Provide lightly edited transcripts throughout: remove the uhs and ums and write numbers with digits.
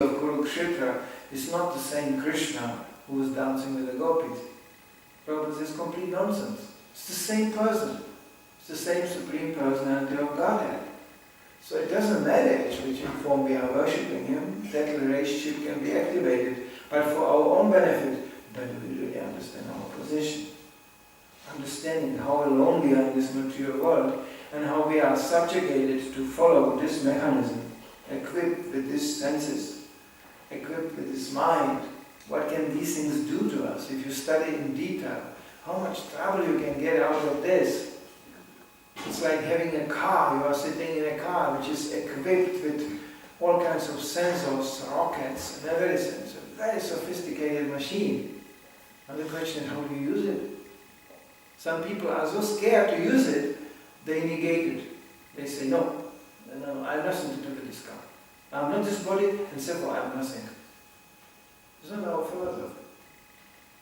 of Kurukshetra is not the same Krishna who was dancing with the gopis. Prabhupada says complete nonsense. It's the same person. It's the same Supreme Personality of Godhead. So it doesn't matter which form we are worshipping Him, that relationship can be activated, but for our own benefit, but we really understand our position. Understanding how alone we are in this material world and how we are subjugated to follow this mechanism, equipped with these senses, equipped with this mind. What can these things do to us? If you study in detail, how much trouble you can get out of this. It's like having a car. You are sitting in a car which is equipped with all kinds of sensors, rockets, and everything. It's a very sophisticated machine. And the question is, how do you use it? Some people are so scared to use it, they negate it. They say, no, I have nothing to do with this car. I'm not this body, and therefore I am nothing. It's not our philosophy.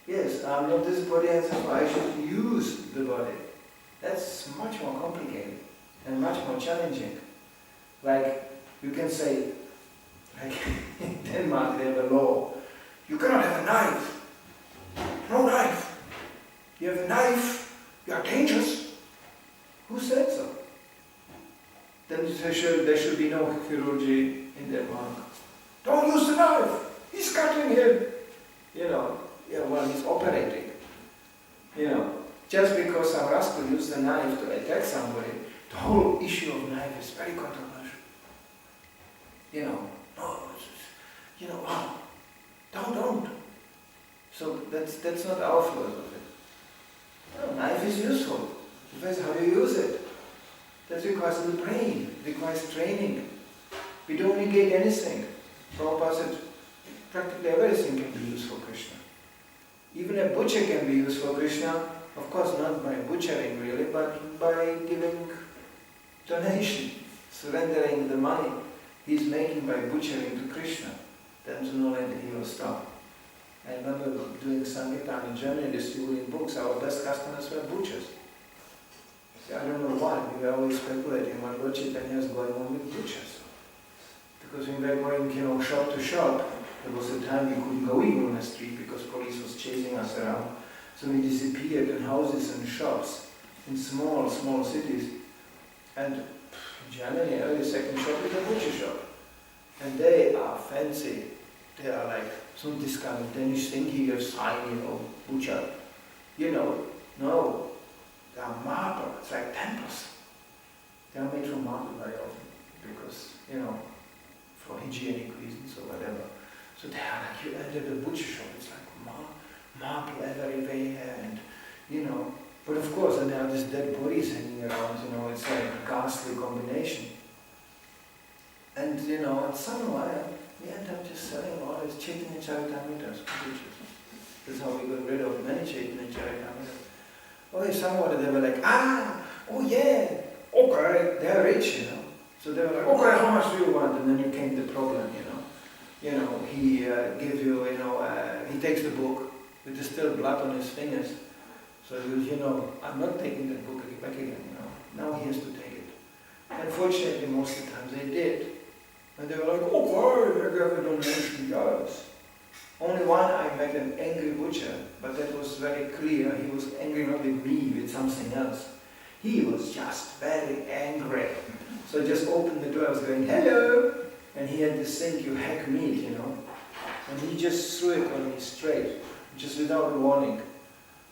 Yes, I'm not this body, and therefore I should use the body. That's much more complicated and much more challenging. Like, you can say, like in Denmark they have a law, you cannot have a knife. No knife. You have a knife, you are dangerous. Who said so? Then there should be no chirurgy in Denmark. Don't use the knife. He's cutting him. While he's operating. Just because some rascal used the knife to attack somebody, the whole issue of knife is very controversial. Don't. So that's not our philosophy. No, knife is useful. It depends how you use it. That requires the brain, requires training. We don't negate anything. Prabhupada said, practically everything can be used for Krishna. Even a butcher can be used for Krishna, of course not by butchering really, but by giving donation, surrendering the money he's making by butchering to Krishna. Then sooner or later he will stop. I remember doing Sankirtan in Germany, distributing books. Our best customers were butchers. I don't know why. We were always speculating what Lord Chaitanya is going on with butchers. Because when we were going, shop to shop, there was a time we couldn't go even on the street because police was chasing us around. So we disappeared in houses and shops in small cities. And in Germany, every second shop is a butcher shop. And they are fancy. They are like some discount Danish thingy sign, butcher. No. They are marble. It's like temples. They are made from marble very often because, for hygienic reasons or whatever. So they are like, you enter the butcher shop, it's like marble everywhere and, But of course, and there are these dead bodies hanging around, it's like a ghastly combination. And, somewhere, we end up just selling all these Chaitanya Charitamritas for butchers. That's how we got rid of many Chaitanya Charitamritas. Okay, somewhere they were like, oh yeah, okay, they're rich, So they were like, okay, how much do you want? And then came the problem, he gives you, he takes the book with the still blood on his fingers. So he goes, I'm not taking that book back again, Now he has to take it. Unfortunately, most of the time they did. And they were like, okay, I gave a donation, yes. Only one I met an angry butcher, but that was very clear. He was angry not with me, with something else. He was just very angry. So I just opened the door, I was going, hello! And he had this thing, you hack meat, And he just threw it on me straight, just without a warning.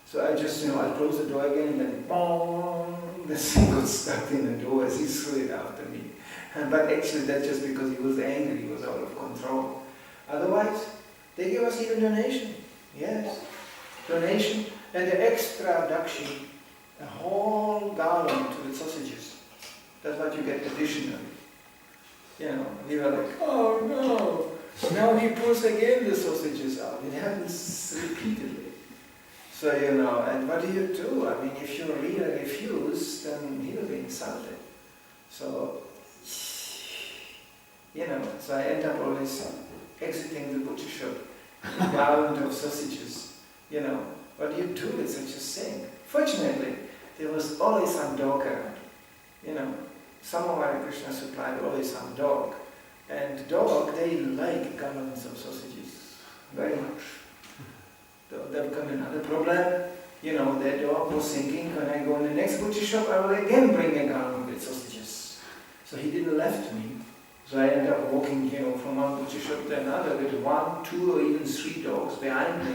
So I just, I closed the door again and then, boom, the thing got stuck in the door as he threw it after me. But actually that's just because he was angry, he was out of control. Otherwise, they give us even donation. Yes, donation and the extra dakshin, a whole garland with sausages. That's what you get additionally. We were like, oh no, now he pulls again the sausages out. It happens repeatedly. So, and what do you do? I mean, if you really refuse, then he will be insulted. So, so I end up always exiting the butcher shop, a garland of sausages. What do you do with such a thing? Fortunately, there was always some dog around. Some of Hare Krishna supplied always some dog. And dog, they like gallons of sausages, very much. They've got another problem. Their dog was thinking, when I go in the next butcher shop, I will again bring a gallon with sausages. So he didn't left me. So I ended up walking, from one butcher shop to another with 1, 2, or even 3 dogs behind me.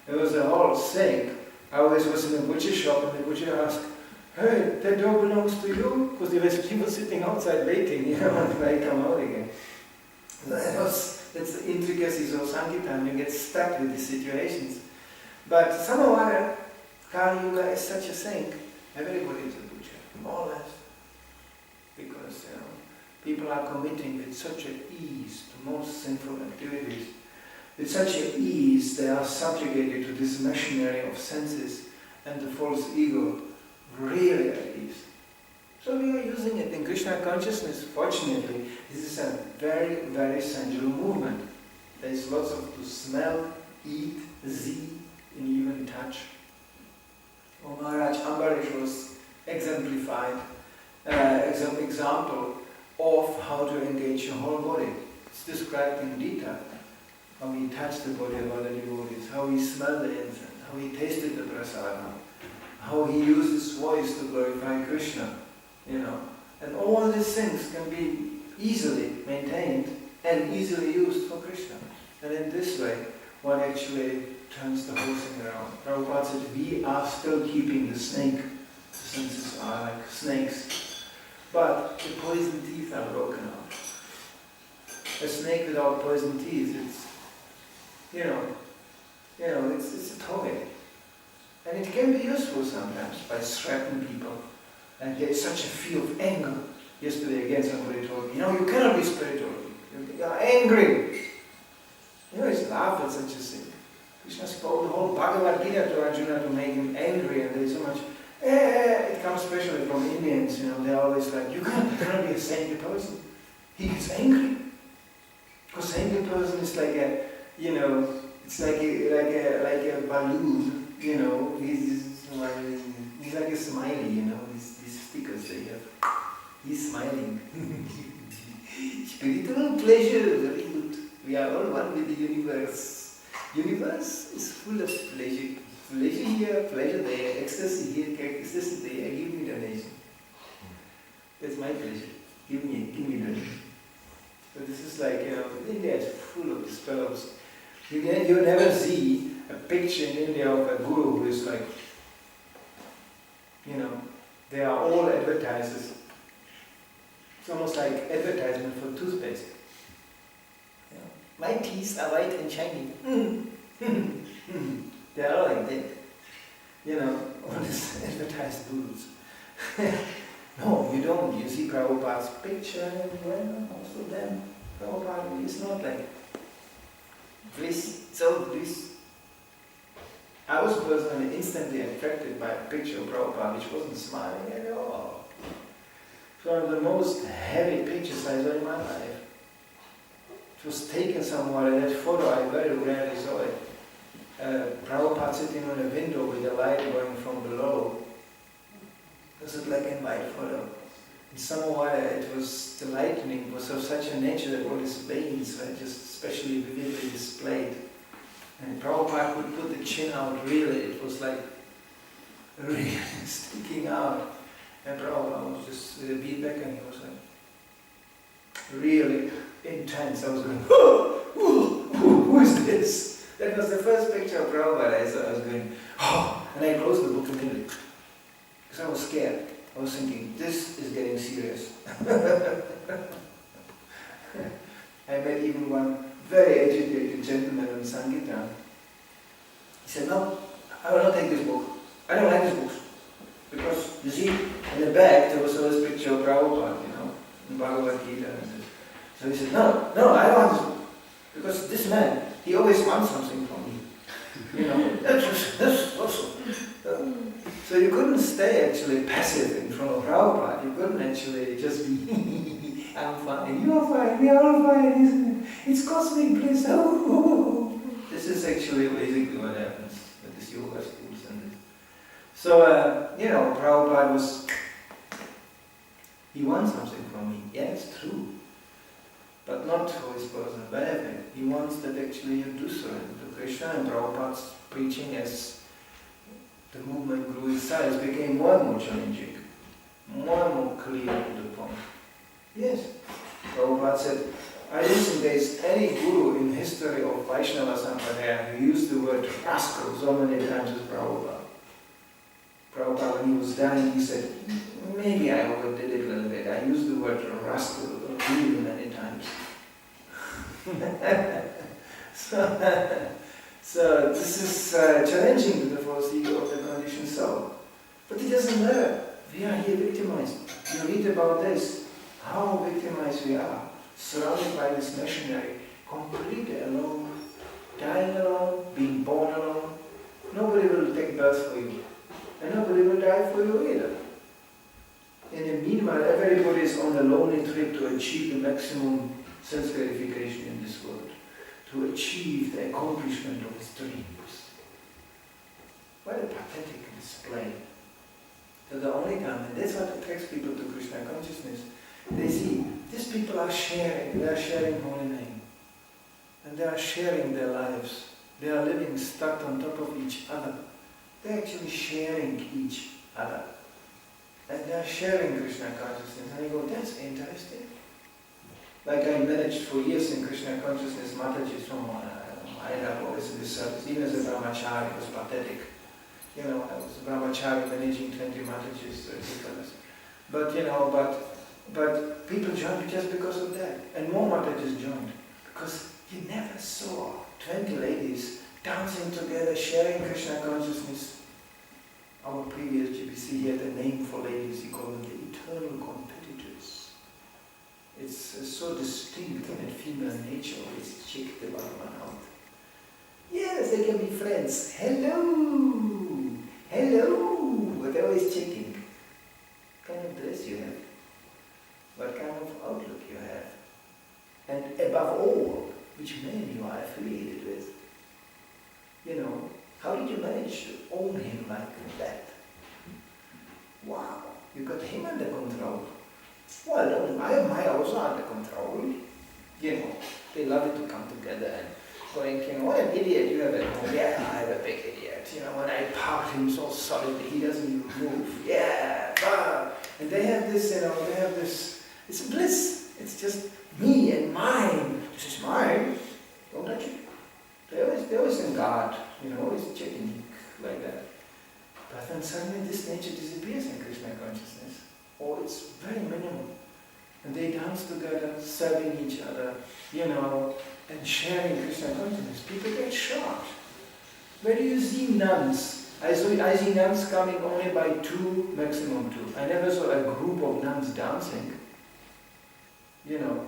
It was a whole thing. I always was in a butcher shop and the butcher asked, "Hey, that dog belongs to you?" Because there was people sitting outside waiting, until I come out again. That's the intricacies of Sankirtan. You get stuck with these situations. But somehow or other, Kali Yuga is such a thing. Everybody is a butcher, more or less. Because people are committing with such an ease to most sinful activities. With such an ease, they are subjugated to this machinery of senses and the false ego, really at ease. So we are using it in Krishna consciousness. Fortunately, this is a very, very sensual movement. There is lots of to smell, eat, see, and even touch. Maharaj Ambarish was exemplified, example of how to engage your whole body. It's described in Gita. How he touched the body of other devotees, how he smelled the incense, how he tasted the prasadam, how he used his voice to glorify Krishna, And all these things can be easily maintained and easily used for Krishna. And in this way, one actually turns the whole thing around. Prabhupada said, we are still keeping the snake. The senses are like snakes. But the poison teeth are broken out. A snake without poison teeth, it's a toy. And it can be useful sometimes by threatening people. And get such a feel of anger. Yesterday again somebody told me, you cannot be spiritual. You are angry. It's laugh at such a thing. Krishna spoke the whole Bhagavad Gita to Arjuna to make him angry, and there is so much. It comes especially from Indians, they're always like, you cannot be a saintly person. He gets angry. Because saintly person is like a, it's like a balloon, he's like a smiley, these stickers they have. He's smiling. Spiritual pleasure, very good. We are all one with the universe. Universe is full of pleasure. Pleasure here, pleasure there, ecstasy here, ecstasy there. Give me donation. That's my pleasure. Give me donation. So this is like, India is full of these fellows. You never see a picture in India of a guru who is like, they are all advertisers. It's almost like advertisement for toothpaste. My teeth are white and shiny. They are all like that. All these advertised gurus. No, you don't. You see Prabhupada's picture and most of them. Prabhupada is not like this. I was personally instantly attracted by a picture of Prabhupada which wasn't smiling at all. It's one of the most heavy pictures I saw in my life. It was taken somewhere, and that photo I very rarely saw it. Prabhupada sitting on a window with the light going from below. It was a black and white photo. And somehow the lightning was of such a nature that all these veins were just especially vividly displayed. And Prabhupada could put the chin out really, it was like really sticking out. And Prabhupada was just with a beat back and he was like really intense. I was going, who is this? That was the first picture of Prabhupada I saw. I was going, and I closed the book immediately. Because I was scared. I was thinking, this is getting serious. I met even one very educated gentleman in Sankirtan. He said, no, I will not take this book. I don't like this book. Because, you see, in the back there was always a picture of Prabhupada, in Bhagavad Gita. So he said, no, I don't want this book. Because this man, he always wants something from me. That's also. So you couldn't stay actually passive in front of Prabhupada. You couldn't actually just be, I'm fine, you're fine, we are all fine, isn't it? It's cosmic bliss. Oh. This is actually basically what happens with these yoga schools and this. So, Prabhupada he wants something from me. Yeah, it's true. but not for his personal benefit. He wants that actually you do surrender to Krishna, and Prabhupada's preaching as the movement grew in size became more and more challenging, more and more clear to the point. Yes, Prabhupada said, I don't think there is any guru in history of Vaishnava Sampradaya who used the word rascal so many times as Prabhupada. Prabhupada, when he was dying, he said, maybe I overdid it a little bit. I used the word rascal really many times. So this is challenging to the false ego of the conditioned soul. But it doesn't matter. We are here victimized. You read about this, how victimized we are, surrounded by this machinery, completely alone, dying alone, being born alone. Nobody will take birth for you. And nobody will die for you either. In the meanwhile, everybody is on a lonely trip to achieve the maximum sense gratification in this world, to achieve the accomplishment of his dreams. What a pathetic display. So the only time, and that's what attracts people to Krishna consciousness, they see these people are sharing, they are sharing holy name, and they are sharing their lives. They are living stuck on top of each other. They're actually sharing each other. And they're sharing Krishna consciousness. And you go, that's interesting. Like I managed for years in Krishna consciousness, Mataji's from I have always in this service, even as a brahmachari, it was pathetic. You know, I was a brahmachari managing 20 Matajis, ridiculous. But you know, but people joined just because of that. And more Matajis joined. Because you never saw 20 ladies dancing together, sharing Krishna consciousness. Our previous GBC, he had a name for ladies, he called them the eternal competitors. It's so distinct in a female nature, always check the one out. Yes, they can be friends. Hello! Hello! But they're always checking. What kind of dress you have? What kind of outlook you have? And above all, which man you are affiliated with. You know, how did you manage to own him like that? Wow, you got him under control. Well, I also under control. You know, they love it to come together and going, you know, what an idiot you have at home. Yeah, I have a big idiot. You know, when I park him so solidly, he doesn't even move. Yeah, and they have this, you know, they have this, it's a bliss. It's just me and mine. This is mine. Don't touch it. They always in guard, you know, always checking like that. But then suddenly this nature disappears in Krishna consciousness, or it's very minimal. And they dance together, serving each other, you know, and sharing Krishna consciousness. People get shocked. Where do you see nuns? I see nuns coming only by 2, maximum 2. I never saw a group of nuns dancing. You know,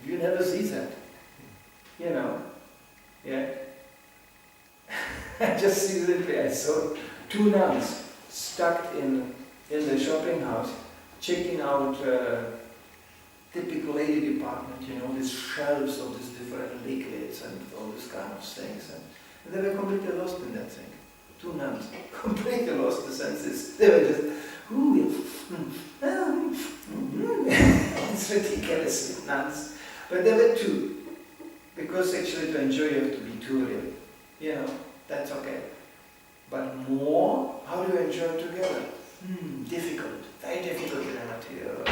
you never see that. You know. Yeah. I just see literally, I saw 2 nuns stuck in the shopping house, checking out typical lady department, you know, these shelves of these different liquids and all these kind of things. And they were completely lost in that thing. 2 nuns, completely lost the senses. They were just, it's ridiculous, nuns. But there were 2. Because actually to enjoy you have to be 2 real. You know, that's okay. But more, how do you enjoy together? Difficult, very difficult in a material world.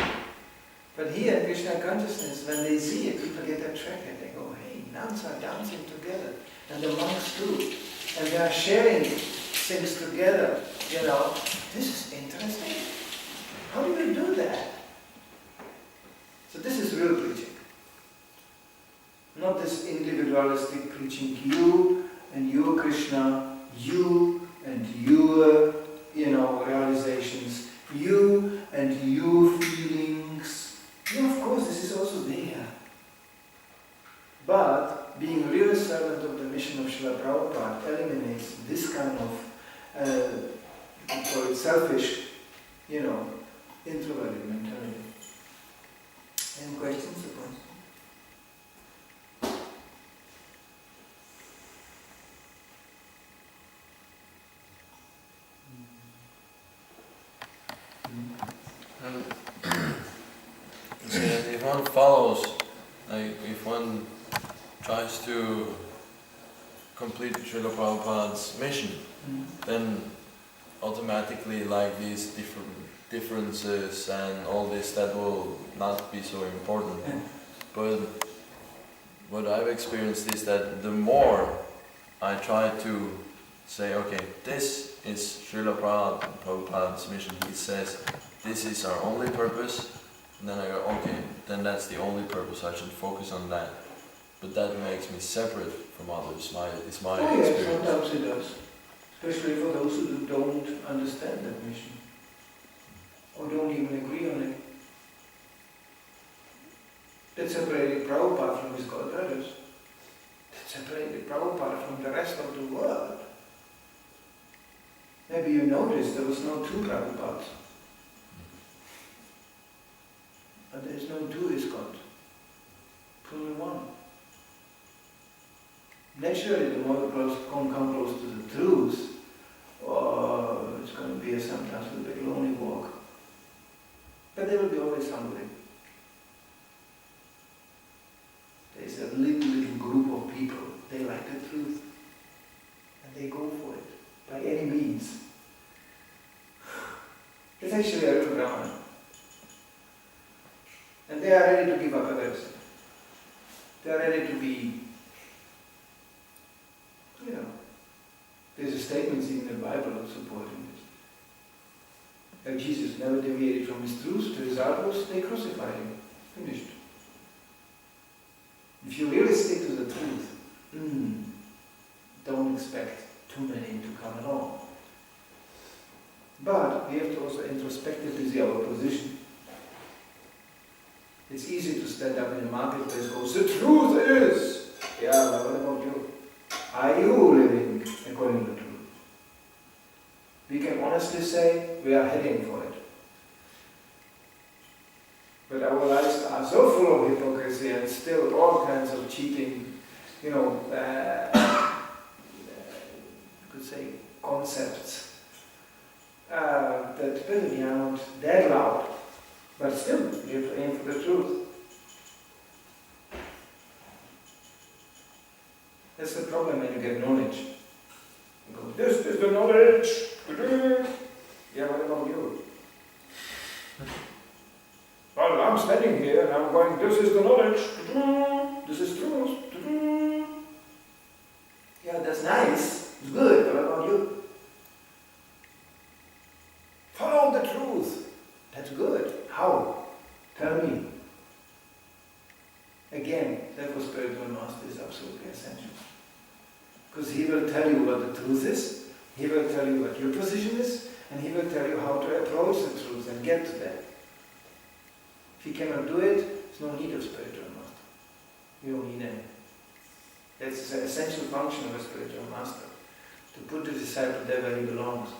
But here in Krishna consciousness, when they see it, people get attracted. They go, hey, nuns are dancing together. And the monks too. And they are sharing things together. You know, this is interesting. How do you do that? So this is real preaching. Not this individualistic preaching, you and your Krishna, you and your, you know, realizations, you and your feelings. Yeah, of course, this is also there. But being a real servant of the mission of Srila Prabhupada eliminates this kind of, call it selfish, you know, introverted mentality. Any questions about it? If one follows like if one tries to complete Srila Prabhupada's mission, then automatically like these differences and all this, that will not be so important. But what I've experienced is that the more I try to say, okay, this is Srila Prabhupada's mission, he says this is our only purpose, and then I go, okay, then that's the only purpose, I should focus on that. But that makes me separate from others, it's my experience. Yes, sometimes it does. Especially for those who don't understand that mission. Or don't even agree on it. That separated Prabhupada from his God brothers. That separated Prabhupada from the rest of the world. Maybe you noticed there was no two Prabhupads. And there is no two ISKCON. Only one. Naturally, the more close come close to the truth, it's going to be sometimes a bit lonely walk. But there will be always somebody. There's a little group of people, they like the truth. And they go for it, by any means. It's actually a real drama. And they are ready to give up others. They are ready to be, there's a statement in the Bible supporting this. That Jesus never deviated from his truth. The result was they crucified him. Finished. If you really stick to the truth, don't expect too many to come along. But we have to also introspectively see our position. It's easy to stand up in the marketplace and go, the truth is, but what about you? Are you living according to the truth? We can honestly say we are heading for it. But our lives are so full of hypocrisy and still all kinds of cheating, you could say concepts, that really are not that loud. But still, we have to aim for the truth. That's the problem when you get knowledge. You go, this is the knowledge. Yeah, what about you? Well, I'm standing here and I'm going, this is the knowledge. This is truth. Yeah, that's nice. It's good. What about you? Follow the truth. That's good. How? Tell me. Again, that for spiritual master is absolutely essential. Because he will tell you what the truth is, he will tell you what your position is, and he will tell you how to approach the truth and get to that. If he cannot do it, there's no need of spiritual master. You don't need any. That's the essential function of a spiritual master, to put the disciple there where he belongs.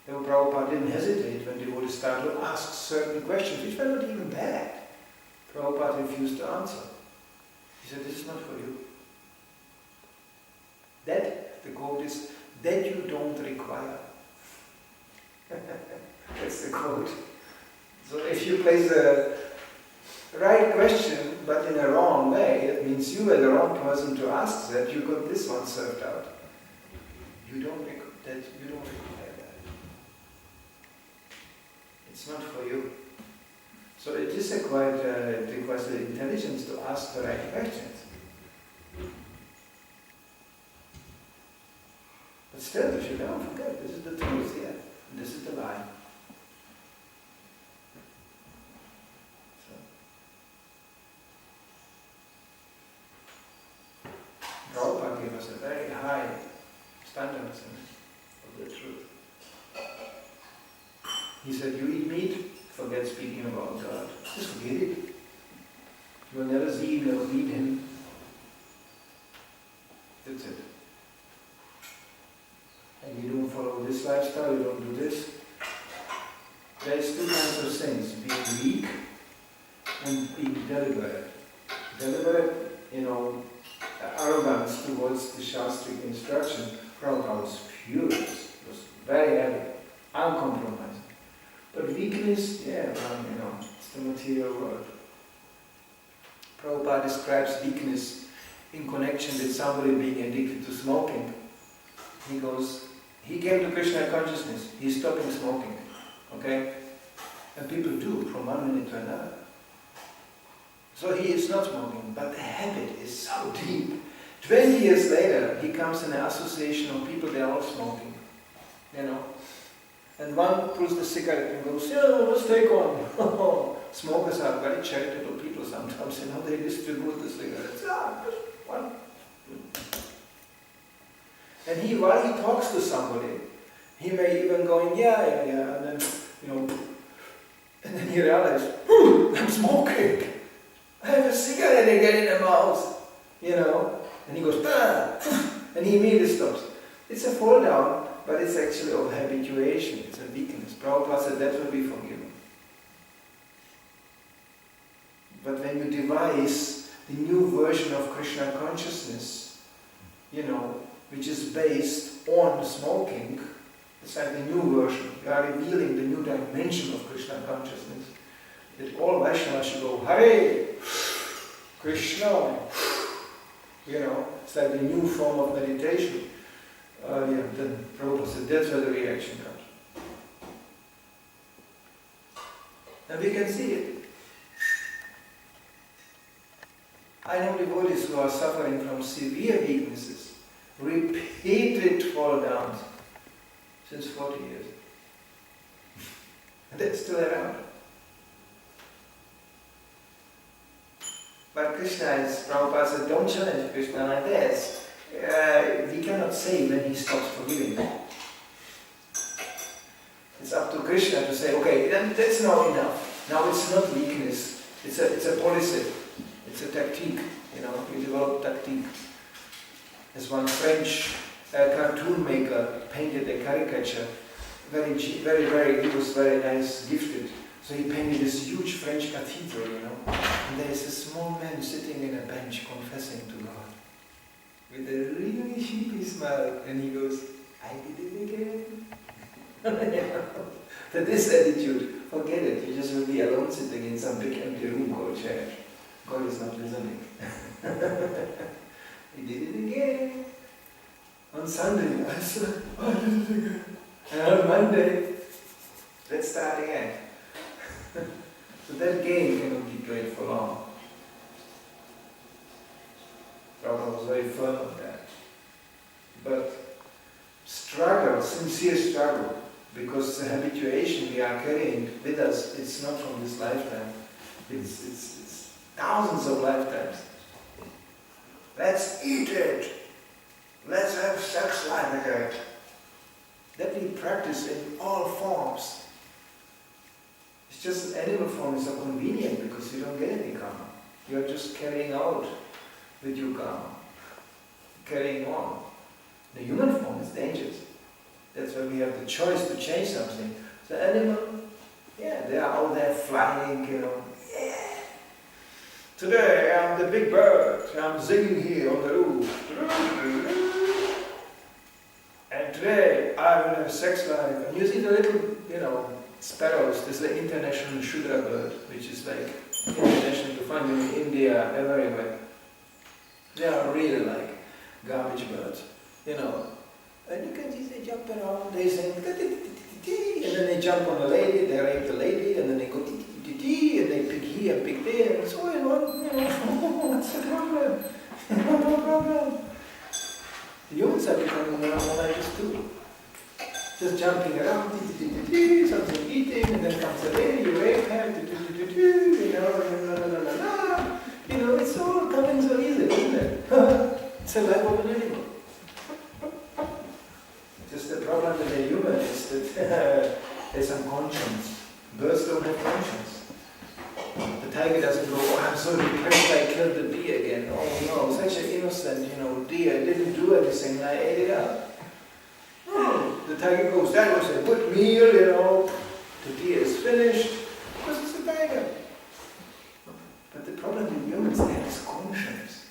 Prabhupada didn't hesitate when devotees started to ask certain questions, which were not even bad. Prabhupada refused to answer. He said, this is not for you. That, the quote is, that you don't require. That's the quote. So if you place a right question, but in a wrong way, it means you were the wrong person to ask that, you got this one served out. You don't require that. It's not for you. So it is it requires the intelligence to ask the right questions. But still, if you don't forget, this is the truth here, and this is the lie. So, Prabhupada gave us a very high standard of the truth. He said, you eat meat, forget speaking about God. Just forget it. You will never see him, never meet him. That's it. And you don't follow this lifestyle, you don't do this. There's two kinds of things, being weak and being deliberate. Deliberate, arrogance towards the Shastric instruction. Prabhupada was furious, was very heavy, uncompromising. But weakness, it's the material world. describes weakness in connection with somebody being addicted to smoking. He goes, he came to Krishna consciousness, he's stopping smoking, okay? And people do from one minute to another. So he is not smoking, but the habit is so deep. 20 years later, he comes in an association of people, they're all smoking, you know. And one pulls the cigarette and goes, yeah, let's take one. Smokers are very charitable people sometimes, you know, they distribute the cigarettes. Ah, just one. And while he talks to somebody, he may even go, yeah, and then, you know, and then he realizes, I'm smoking. I have a cigarette again in the mouth, you know. And he goes, and he immediately stops. It's a fall down, but it's actually of habituation, it's a weakness. Prabhupada said that will be forgiven. But when you devise the new version of Krishna consciousness, you know, which is based on smoking, it's like the new version. You are revealing the new dimension of Krishna consciousness. That all Vaishnavas should go, Hare Krishna. You know, it's like the new form of meditation. Then Prabhupada said that's where the reaction comes. And we can see it. I know devotees who are suffering from severe weaknesses, repeated fall downs, since 40 years. And they're still around. But Krishna, as Prabhupada said, don't challenge Krishna like this. We cannot say when he stops forgiving. It's up to Krishna to say, okay, then that's not enough. Now it's not weakness. It's a policy. It's a tactique. You know, we develop tactique. As one French cartoon maker painted a caricature, he was very nice, gifted. So he painted this huge French cathedral, you know, and there is a small man sitting in a bench confessing to God with a really sheepy smile, and he goes, I did it again. But this attitude, forget it, you just will be alone sitting in some big empty room called church. God is not listening. He did it again. On Sunday, I said, I did it again. And on Monday, let's start again. So that game cannot be played for long. Prabhupada was very firm on that. But struggle, sincere struggle, because the habituation we are carrying with us, it's not from this lifetime. It's thousands of lifetimes. Let's eat it. Let's have sex like that. That we practice in all forms. It's just an animal form is so convenient because you don't get any karma. You're just carrying out with your karma. Carrying on. The human form is dangerous. That's why we have the choice to change something. The animal, yeah, they are out there flying, you know. Yeah. Today I'm the big bird. I'm singing here on the roof. And today I will have sex life. And you see the little, you know, sparrows. This is the international Shudra bird, which is like international to find in India, everywhere. They are really like garbage birds, you know. And you can see they jump around, they sing, and then they jump on a lady, they rape the lady, and then they go and they pick here, pick there, and so on, you know, what's the problem? No problem. The humans are becoming more like this too. Just jumping around, something eating, and then comes a lady, you rape her, you know, you know, it's all coming so easy, isn't it? It's a life of an animal. Just the problem with the human is that there's some conscience. Birds don't have conscience. The tiger doesn't go, oh, I'm so depressed, I killed the deer again. Oh no, such an innocent, you know, deer, didn't do anything, I ate it up. No, the tiger goes, that was a good meal, you know, the deer is finished, because it's a tiger. But the problem with humans, they have conscience.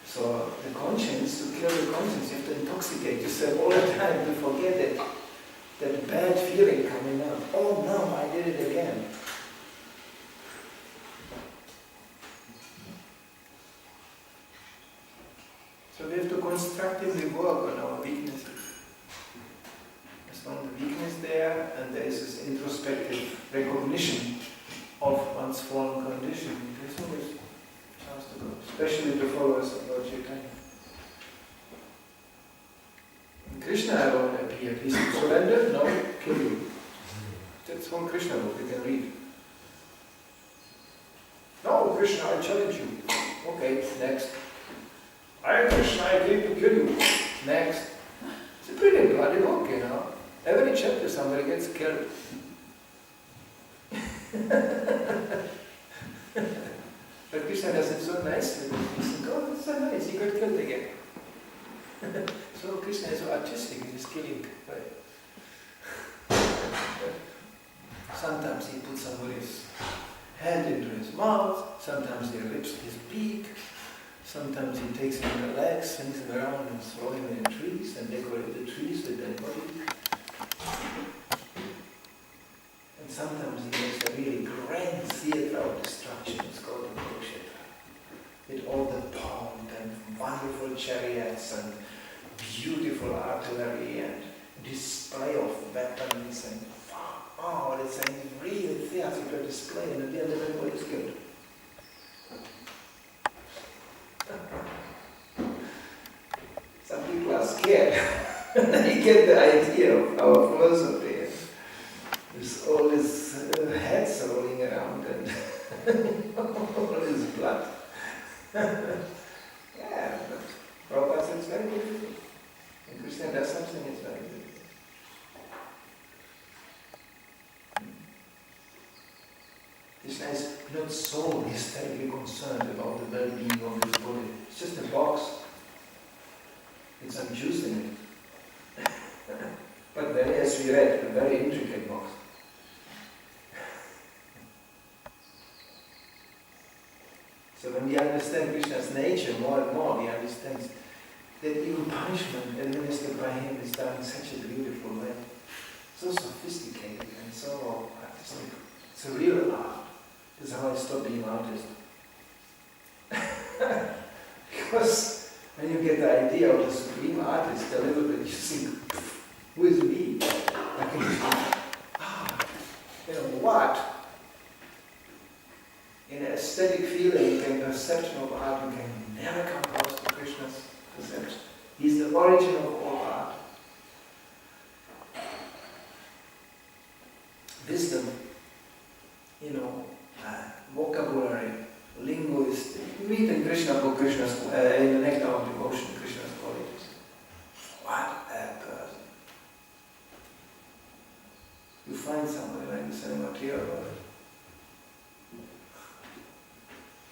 So the conscience, to kill the conscience, you have to intoxicate yourself all the time to forget it. That bad feeling coming up. Oh no, I did it again. So we have to constructively work on our weaknesses. There's not the weakness there, and there is this introspective recognition of one's fallen condition. There's always a chance to go, especially the followers of Lord Chaitanya. And Krishna alone appeared. He said, surrender? No, kill you. That's one Krishna book you can read. No, Krishna, I challenge you. Okay, next. I, Krishna, I came to kill you. Next. It's a pretty bloody book, you know. Every chapter somebody gets killed. But Krishna does it so nicely. He said, oh, that's so nice, he got killed again. So Krishna is so artistic, he's killing. Right? Sometimes he puts somebody's hand into his mouth, sometimes he rips his beak, sometimes he takes him in the legs, swings him around and throws him in trees and decorate the trees with their body. And sometimes he makes a really grand theatre of destruction. It's called the Kurukshetra, with all the pomp and wonderful chariots and beautiful artillery and display of weapons and oh, it's a really theatrical display, and at the end everybody is killed. Some people are scared. They get the idea of our philosophy. There's all these heads rolling around and all this blood. Yeah, but Prabhupada said it's very beautiful. When Krishna does something, it's very beautiful. Krishna is not so hysterically concerned about the well-being of his body. It's just a box with some juice in it. But very, as we read, a very intricate box. So when we understand Krishna's nature more and more, we understand that even punishment administered by him is done in such a beautiful way. So sophisticated and so artistic. It's a real art. This is how I stopped being an artist. Because when you get the idea of the supreme artist a little bit, you think, who is me? I can you know, what? In aesthetic feeling and perception of art, you can never come close to Krishna's perception. He's the origin of all art. Wisdom, you know, vocabulary, linguist. You read in Krishna book, Krishna's, in the Nectar of Devotion, Krishna's qualities. What a person. You find somebody like this in the material world.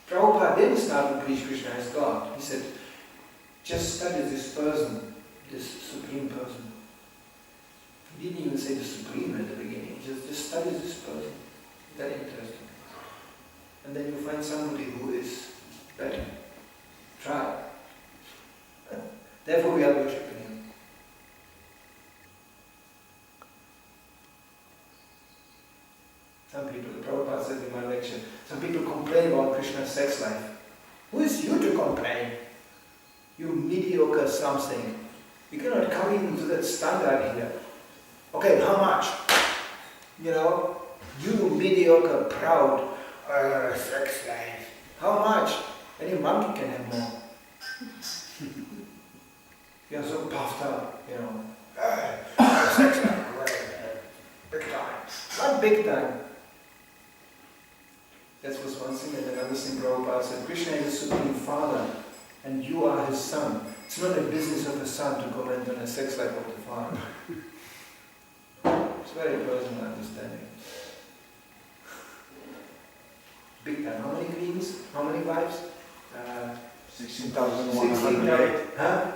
Prabhupada didn't start to preach Krishna as God. He said, just study this person, this supreme person. He didn't even say the supreme at the beginning. He just study this person. Very interesting. And then you find somebody who is better. Try. Therefore we are worshipping him. Some people, the Prabhupada said in my lecture, some people complain about Krishna's sex life. Who is you to complain? You mediocre something. You cannot come into that standard here. Okay, how much? You know, you mediocre, proud, sex life. How much? Any monkey can have more. You are so puffed up, you know. Sex life, big time. Not big time. That was one thing, and another thing Prabhupada said, Krishna is the Supreme Father, and you are his son. It's not a business of a son to comment on the sex life of the father. It's very personal understanding. Big time. How many queens? How many wives? 16,108. Huh?